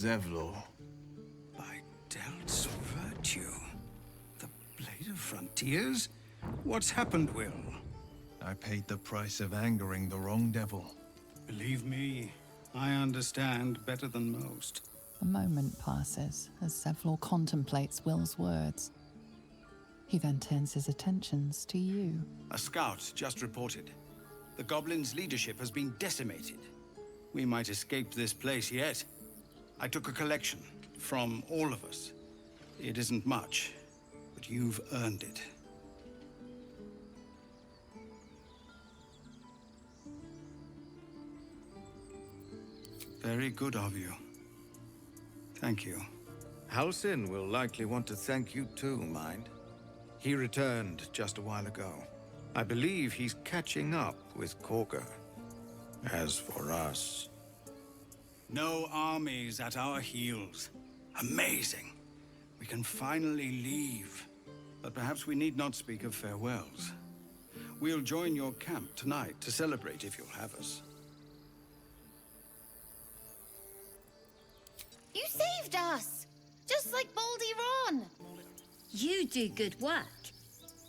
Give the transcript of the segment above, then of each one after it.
Zevlor. By Delt's virtue. The Blade of Frontiers? What's happened, Wyll? I paid the price of angering the wrong devil. Believe me, I understand better than most. A moment passes as Zevlor contemplates Wyll's words. He then turns his attentions to you. A scout just reported. The goblins' leadership has been decimated. We might escape this place yet. I took a collection from all of us. It isn't much, but you've earned it. Very good of you. Thank you. Halsin will likely want to thank you too, mind. He returned just a while ago. I believe he's catching up with Kagha. As for us... No armies at our heels. Amazing. We can finally leave. But perhaps we need not speak of farewells. We'll join your camp tonight to celebrate if you'll have us. You saved us! Just like Baldur. You do good work.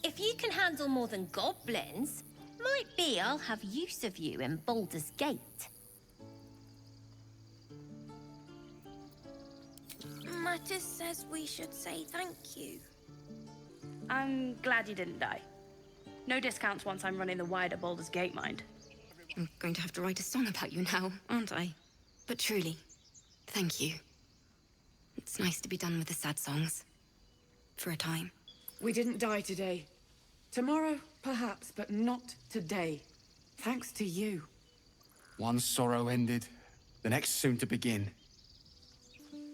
If you can handle more than goblins, might be I'll have use of you in Baldur's Gate. Mattis says we should say thank you. I'm glad you didn't die. No discounts once I'm running the wider Baldur's Gate, mind. I'm going to have to write a song about you now, aren't I? But truly, thank you. It's nice to be done with the sad songs. For a time. We didn't die today. Tomorrow, perhaps, but not today. Thanks to you. One sorrow ended, the next soon to begin.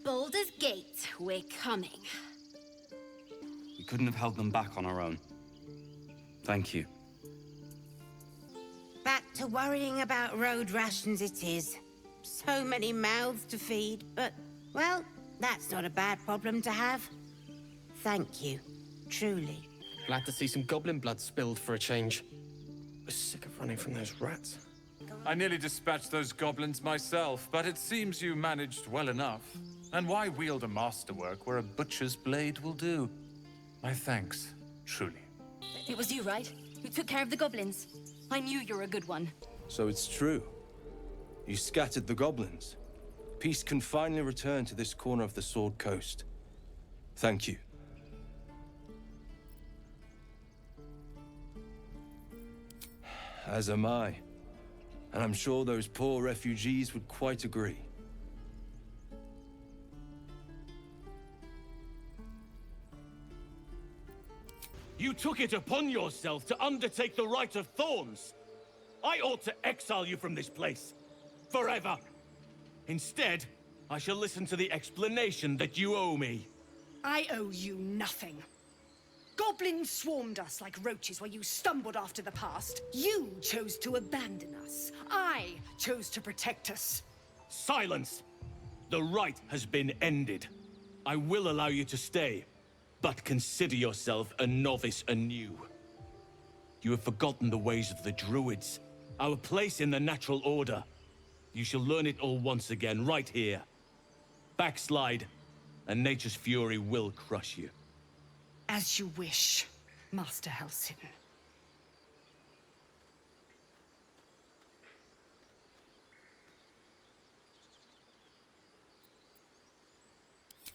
Baldur's Gate, we're coming. We couldn't have held them back on our own. Thank you. Back to worrying about road rations it is. So many mouths to feed, but, well, that's not a bad problem to have. Thank you, truly. Glad to see some goblin blood spilled for a change. Was sick of running from those rats. I nearly dispatched those goblins myself, but it seems you managed well enough. And why wield a masterwork where a butcher's blade will do? My thanks, truly. It was you, right? Who took care of the goblins? I knew you were a good one. So it's true. You scattered the goblins. Peace can finally return to this corner of the Sword Coast. Thank you. As am I. And I'm sure those poor refugees would quite agree. You took it upon yourself to undertake the Rite of Thorns. I ought to exile you from this place. Forever. Instead, I shall listen to the explanation that you owe me. I owe you nothing. Goblins swarmed us like roaches where you stumbled after the past. You chose to abandon us. I chose to protect us. Silence! The rite has been ended. I will allow you to stay, but consider yourself a novice anew. You have forgotten the ways of the Druids, our place in the natural order. You shall learn it all once again, right here. Backslide, and nature's fury will crush you. As you wish, Master Halsin.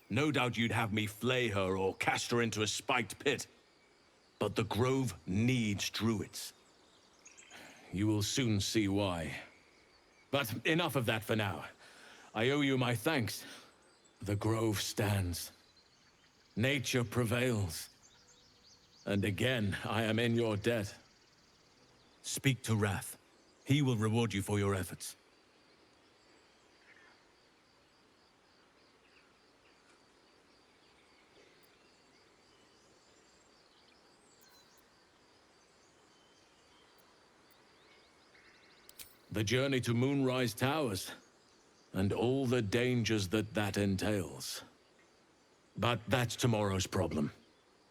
No doubt you'd have me flay her or cast her into a spiked pit. But the Grove needs druids. You will soon see why. But enough of that for now. I owe you my thanks. The Grove stands. Nature prevails. And again, I am in your debt. Speak to Rath. He will reward you for your efforts. The journey to Moonrise Towers, and all the dangers that entails. But that's tomorrow's problem.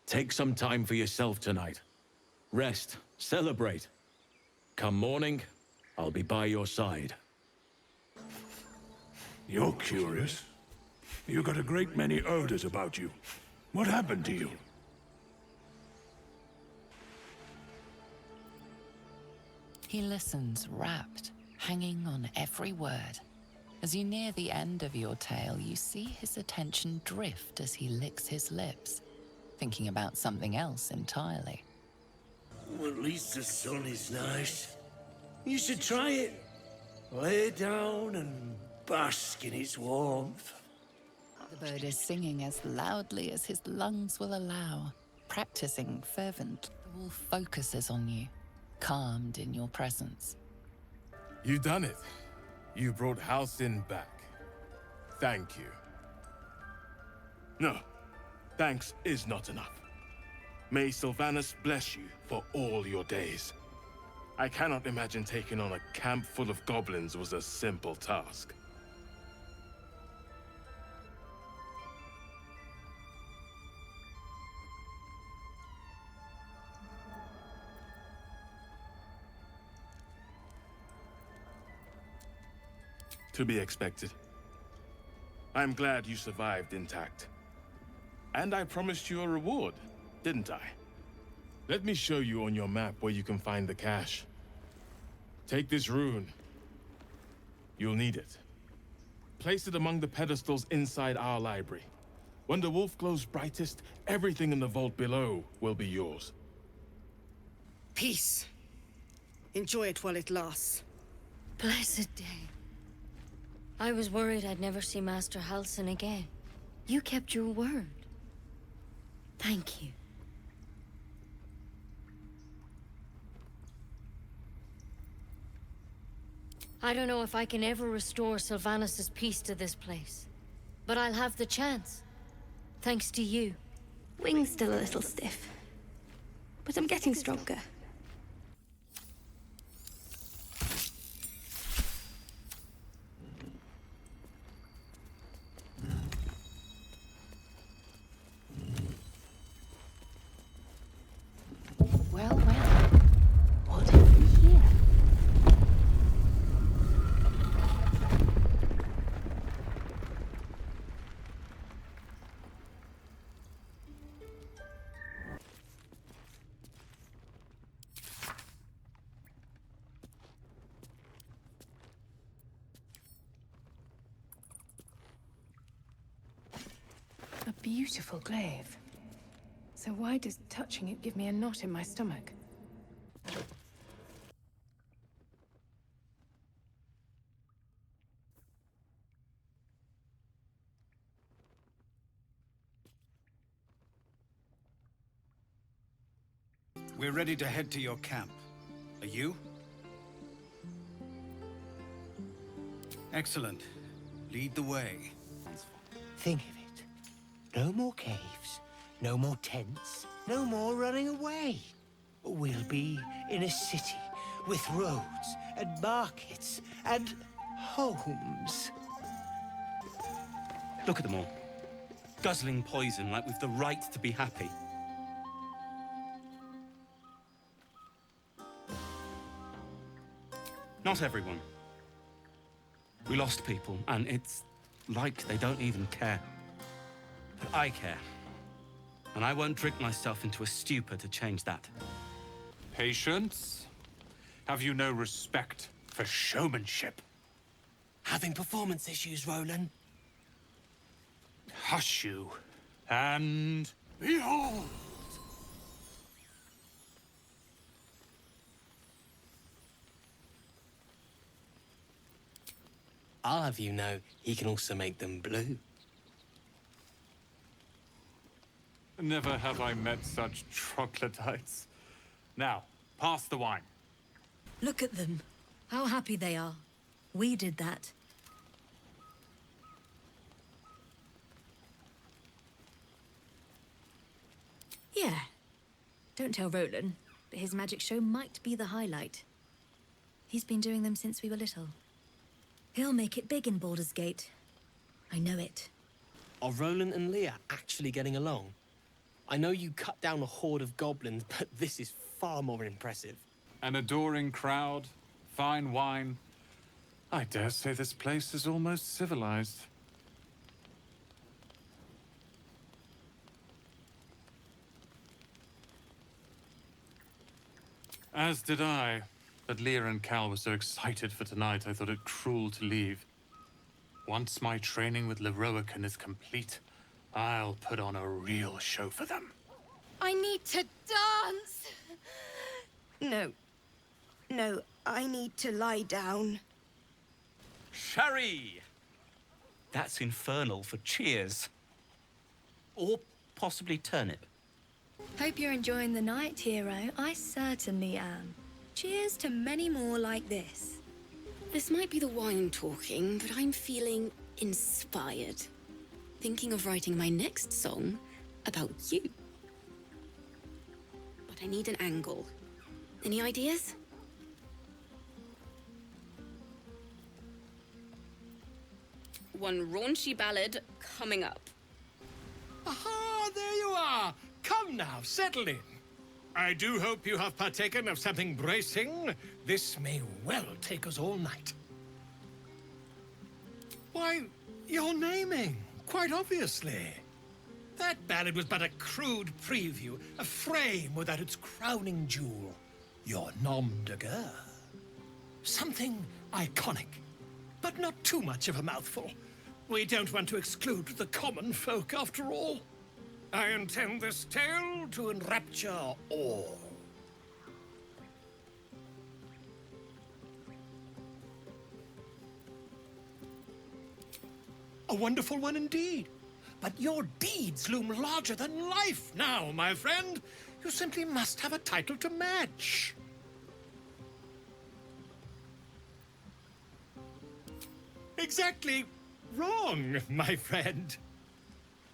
Take some time for yourself tonight. Rest, celebrate. Come morning, I'll be by your side. You're curious. You got a great many odors about you. What happened to you? He listens, rapt, hanging on every word. As you near the end of your tale, you see his attention drift as he licks his lips, thinking about something else entirely. Well, at least the sun is nice. You should try it. Lay down and bask in its warmth. The bird is singing as loudly as his lungs will allow, practicing fervent. The wolf focuses on you, calmed in your presence. You done it. You brought Halsin back. Thank you. No, thanks is not enough. May Sylvanas bless you for all your days. I cannot imagine taking on a camp full of goblins was a simple task. To be expected. I'm glad you survived intact. And I promised you a reward, didn't I? Let me show you on your map where you can find the cache. Take this rune. You'll need it. Place it among the pedestals inside our library. When the wolf glows brightest, everything in the vault below will be yours. Peace. Enjoy it while it lasts. Blessed day. I was worried I'd never see Master Halsin again. You kept your word. Thank you. I don't know if I can ever restore Sylvanas' peace to this place. But I'll have the chance. Thanks to you. Wing's still a little stiff. But I'm getting stronger. Well, what have we here? A beautiful glaive. So why does touching it give me a knot in my stomach? We're ready to head to your camp. Are you? Excellent. Lead the way. Think of it. No more caves, no more tents, no more running away. We'll be in a city with roads and markets and homes. Look at them all. Guzzling poison like we've the right to be happy. Not everyone. We lost people, and it's like they don't even care. But I care. And I won't drink myself into a stupor to change that. Patience? Have you no respect for showmanship? Having performance issues, Roland? Hush you. And behold! I'll have you know, he can also make them blue. Never have I met such troglodytes. Now, pass the wine. Look at them. How happy they are. We did that. Yeah. Don't tell Roland, but his magic show might be the highlight. He's been doing them since we were little. He'll make it big in Baldur's Gate. I know it. Are Roland and Leah actually getting along? I know you cut down a horde of goblins, but this is far more impressive. An adoring crowd, fine wine. I dare say this place is almost civilized. As did I. But Leah and Cal were so excited for tonight, I thought it cruel to leave. Once my training with Leroican is complete, I'll put on a real show for them. I need to dance! No, I need to lie down. Sherry! That's infernal for cheers. Or possibly turnip. Hope you're enjoying the night, hero. I certainly am. Cheers to many more like this. This might be the wine talking, but I'm feeling inspired. Thinking of writing my next song about you. But I need an angle. Any ideas? One raunchy ballad coming up. Aha, there you are. Come now, settle in. I do hope you have partaken of something bracing. This may well take us all night. Why, you're naming, quite obviously. That ballad was but a crude preview, a frame without its crowning jewel. Your nom de guerre. Something iconic, but not too much of a mouthful. We don't want to exclude the common folk, after all. I intend this tale to enrapture all. A wonderful one indeed. But your deeds loom larger than life now, my friend. You simply must have a title to match. Exactly wrong, my friend.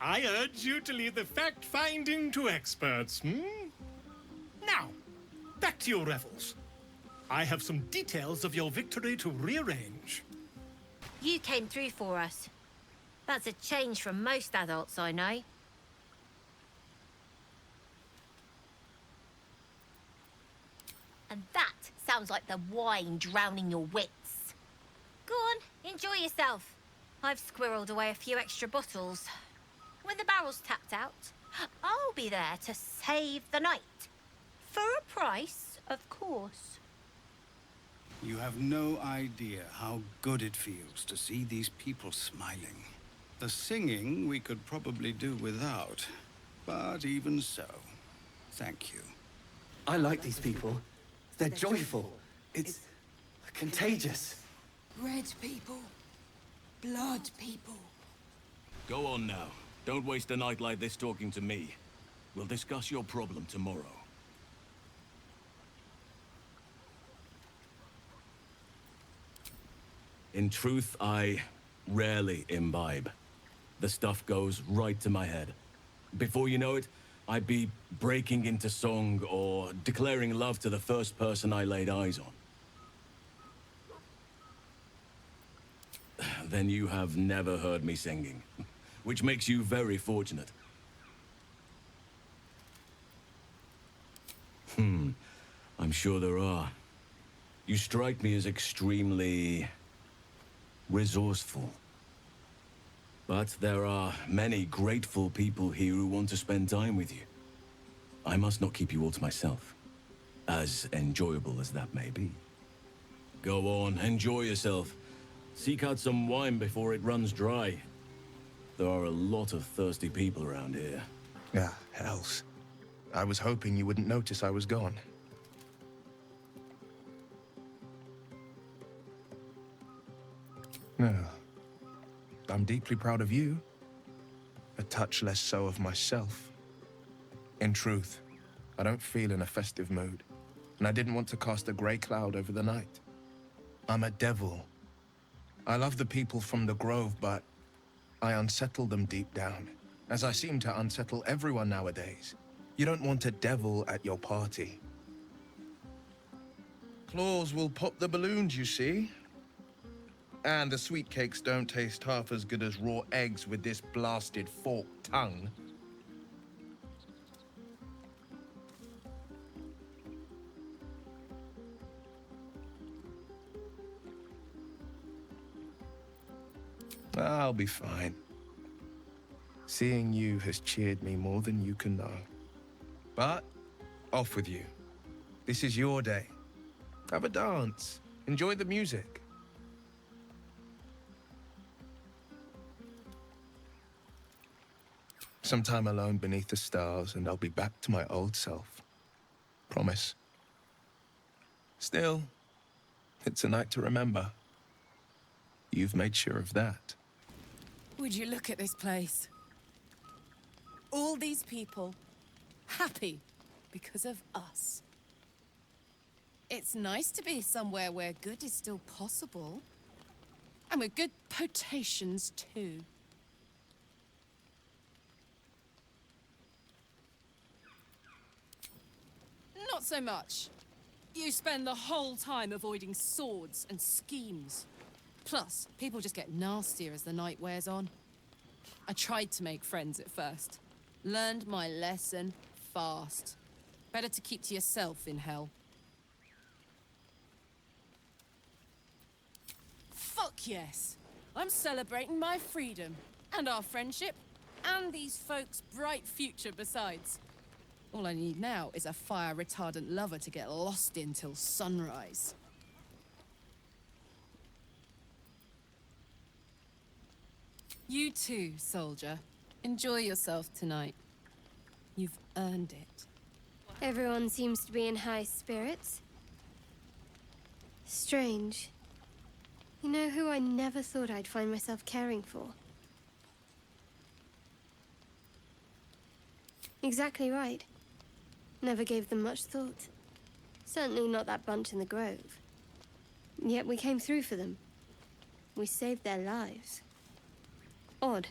I urge you to leave the fact-finding to experts, Now, back to your revels. I have some details of your victory to rearrange. You came through for us. That's a change from most adults I know. And that sounds like the wine drowning your wits. Go on, enjoy yourself. I've squirreled away a few extra bottles. When the barrel's tapped out, I'll be there to save the night. For a price, of course. You have no idea how good it feels to see these people smiling. The singing we could probably do without, but even so, thank you. I like these people. They're joyful. It's contagious. Red people. Blood people. Go on now. Don't waste a night like this talking to me. We'll discuss your problem tomorrow. In truth, I rarely imbibe. The stuff goes right to my head. Before you know it, I'd be breaking into song or declaring love to the first person I laid eyes on. Then you have never heard me singing, which makes you very fortunate. I'm sure there are. You strike me as extremely resourceful. But there are many grateful people here who want to spend time with you. I must not keep you all to myself, as enjoyable as that may be. Go on, enjoy yourself. Seek out some wine before it runs dry. There are a lot of thirsty people around here. Ah, hells. I was hoping you wouldn't notice I was gone. No. I'm deeply proud of you. A touch less so of myself. In truth, I don't feel in a festive mood, and I didn't want to cast a grey cloud over the night. I'm a devil. I love the people from the Grove, but I unsettle them deep down, as I seem to unsettle everyone nowadays. You don't want a devil at your party. Claws will pop the balloons, you see. And the sweet cakes don't taste half as good as raw eggs with this blasted forked tongue. I'll be fine. Seeing you has cheered me more than you can know. But, off with you. This is your day. Have a dance. Enjoy the music. Some time alone beneath the stars, and I'll be back to my old self. Promise. Still, it's a night to remember. You've made sure of that. Would you look at this place? All these people, happy because of us. It's nice to be somewhere where good is still possible. And with good potations, too. Not so much. You spend the whole time avoiding swords and schemes. Plus, people just get nastier as the night wears on. I tried to make friends at first. Learned my lesson fast. Better to keep to yourself in hell. Fuck yes! I'm celebrating my freedom, and our friendship, and these folks' bright future besides. All I need now is a fire-retardant lover to get lost in till sunrise. You too, soldier. Enjoy yourself tonight. You've earned it. Everyone seems to be in high spirits. Strange. You know who I never thought I'd find myself caring for? Exactly right. Never gave them much thought. Certainly not that bunch in the grove. Yet we came through for them. We saved their lives. Odd.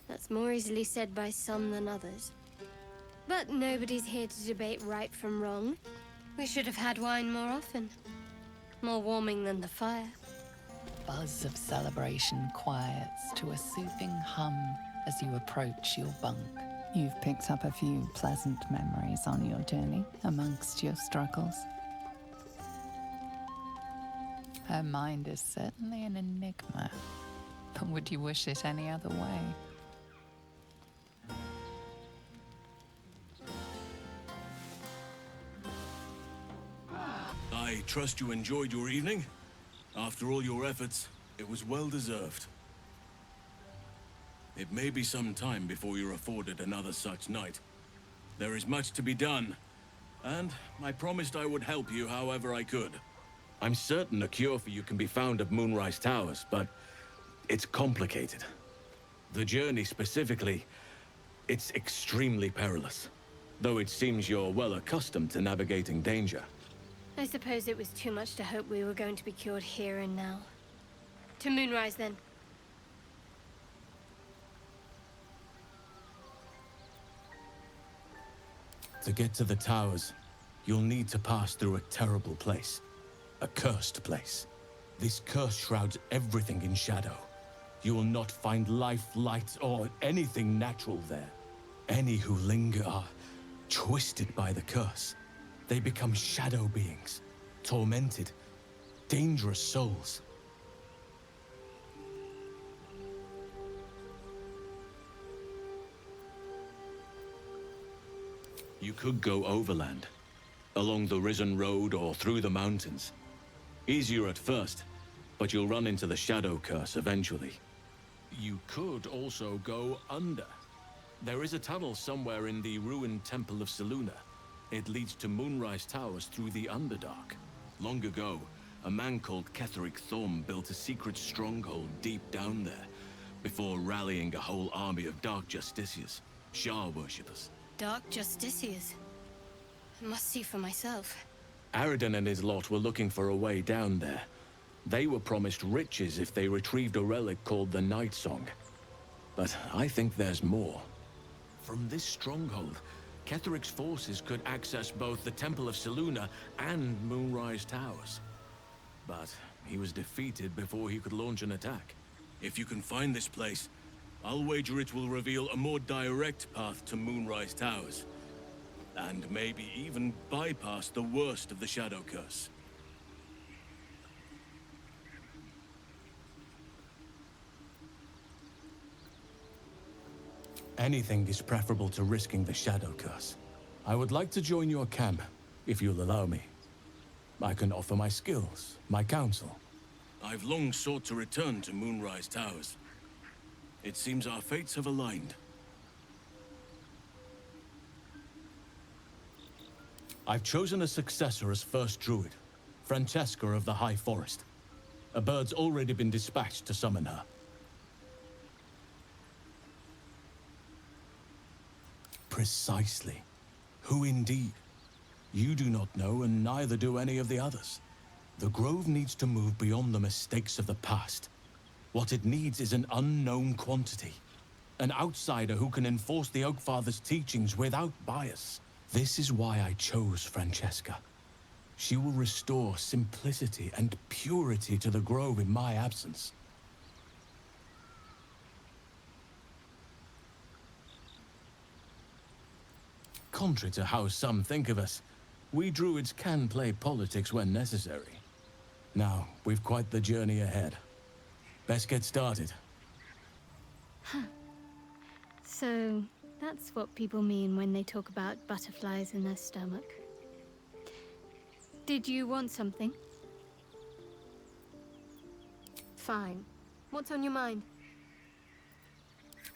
That's more easily said by some than others. But nobody's here to debate right from wrong. We should have had wine more often. More warming than the fire. Buzz of celebration quiets to a soothing hum as you approach your bunk. You've picked up a few pleasant memories on your journey amongst your struggles. Her mind is certainly an enigma, but would you wish it any other way? I trust you enjoyed your evening. After all your efforts, it was well deserved. It may be some time before you're afforded another such night. There is much to be done, and I promised I would help you however I could. I'm certain a cure for you can be found at Moonrise Towers, but it's complicated. The journey specifically, it's extremely perilous, though it seems you're well accustomed to navigating danger. I suppose it was too much to hope we were going to be cured here and now. To Moonrise, then. To get to the towers, you'll need to pass through a terrible place. A cursed place. This curse shrouds everything in shadow. You will not find life, light, or anything natural there. Any who linger are twisted by the curse. They become shadow beings, tormented, dangerous souls. You could go overland, along the Risen Road or through the mountains. Easier at first, but you'll run into the shadow curse eventually. You could also go under. There is a tunnel somewhere in the ruined Temple of Selûne. It leads to Moonrise Towers through the Underdark. Long ago, a man called Ketheric Thorm built a secret stronghold deep down there, before rallying a whole army of Dark Justiciars, Shah worshippers. Dark Justiciars. I must see for myself. Aradin and his lot were looking for a way down there. They were promised riches if they retrieved a relic called the Night Song. But I think there's more. From this stronghold, Ketheric's forces could access both the Temple of Selûne and Moonrise Towers. But he was defeated before he could launch an attack. If you can find this place, I'll wager it will reveal a more direct path to Moonrise Towers. And maybe even bypass the worst of the Shadow Curse. Anything is preferable to risking the Shadow Curse. I would like to join your camp, if you'll allow me. I can offer my skills, my counsel. I've long sought to return to Moonrise Towers. It seems our fates have aligned. I've chosen a successor as first druid, Francesca of the High Forest. A bird's already been dispatched to summon her. Precisely. Who indeed? You do not know, and neither do any of the others. The Grove needs to move beyond the mistakes of the past. What it needs is an unknown quantity. An outsider who can enforce the Oakfather's teachings without bias. This is why I chose Francesca. She will restore simplicity and purity to the Grove in my absence. Contrary to how some think of us, we druids can play politics when necessary. Now, we've quite the journey ahead. Best get started. Huh. So, that's what people mean when they talk about butterflies in their stomach. Did you want something? Fine. What's on your mind?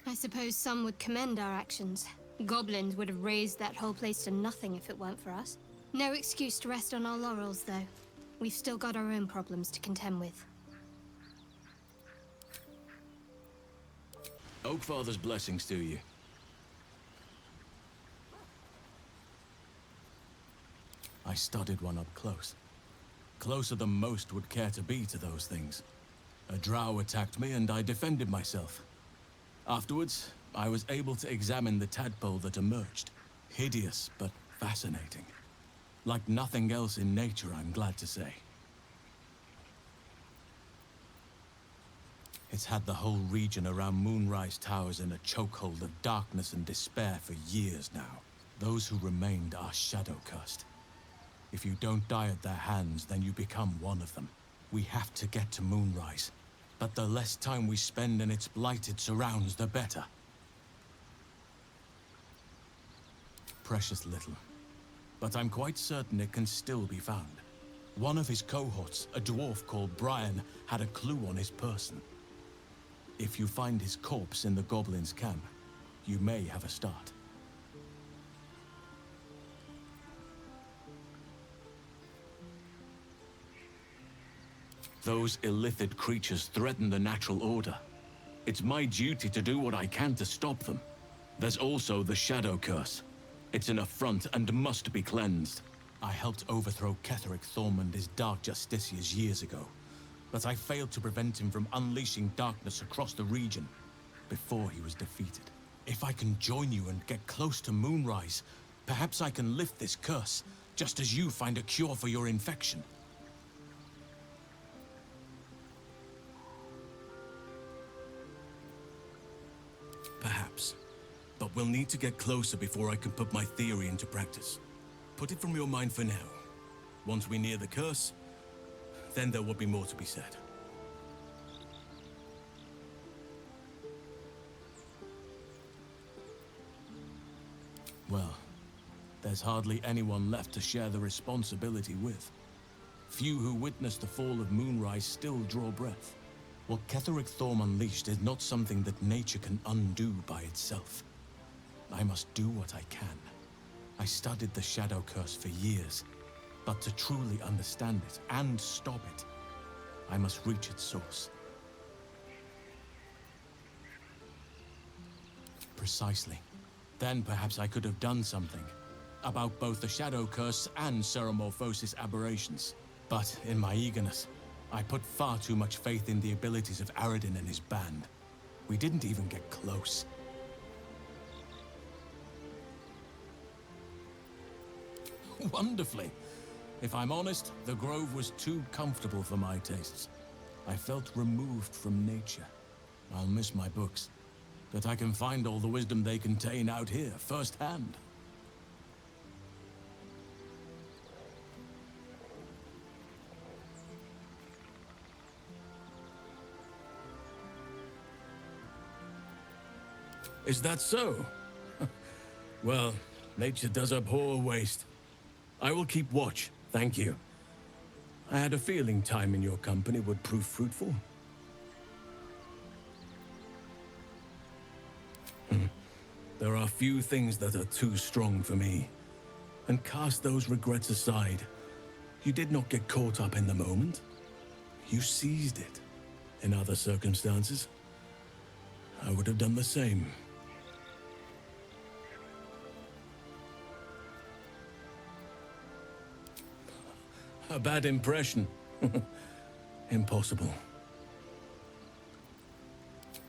I suppose some would commend our actions. Goblins would have razed that whole place to nothing if it weren't for us. No excuse to rest on our laurels, though. We've still got our own problems to contend with. Oakfather's blessings to you. I studied one up close. Closer than most would care to be to those things. A drow attacked me and I defended myself. Afterwards, I was able to examine the tadpole that emerged. Hideous, but fascinating. Like nothing else in nature, I'm glad to say. It's had the whole region around Moonrise Towers in a chokehold of darkness and despair for years now. Those who remained are shadow-cursed. If you don't die at their hands, then you become one of them. We have to get to Moonrise, but the less time we spend in its blighted surrounds, the better. Precious little, but I'm quite certain it can still be found. One of his cohorts, a dwarf called Brian, had a clue on his person. If you find his corpse in the goblins' camp, you may have a start. Those illithid creatures threaten the natural order. It's my duty to do what I can to stop them. There's also the Shadow Curse. It's an affront and must be cleansed. I helped overthrow Ketheric Thorm and his Dark Justiciars years ago, but I failed to prevent him from unleashing darkness across the region before he was defeated. If I can join you and get close to Moonrise, perhaps I can lift this curse, just as you find a cure for your infection. Perhaps. But we'll need to get closer before I can put my theory into practice. Put it from your mind for now. Once we near the curse, then there will be more to be said. Well, there's hardly anyone left to share the responsibility with. Few who witnessed the fall of Moonrise still draw breath. What Ketheric Thorm unleashed is not something that nature can undo by itself. I must do what I can. I studied the Shadow Curse for years, but to truly understand it and stop it, I must reach its source. Precisely. Then perhaps I could have done something about both the Shadow Curse and Ceremorphosis aberrations. But in my eagerness, I put far too much faith in the abilities of Aradin and his band. We didn't even get close. Wonderfully. If I'm honest, the Grove was too comfortable for my tastes. I felt removed from nature. I'll miss my books, but I can find all the wisdom they contain out here, firsthand. Is that so? Well, nature does abhor waste. I will keep watch, thank you. I had a feeling time in your company would prove fruitful. There are few things that are too strong for me. And cast those regrets aside. You did not get caught up in the moment. You seized it. In other circumstances, I would have done the same. A bad impression. Impossible.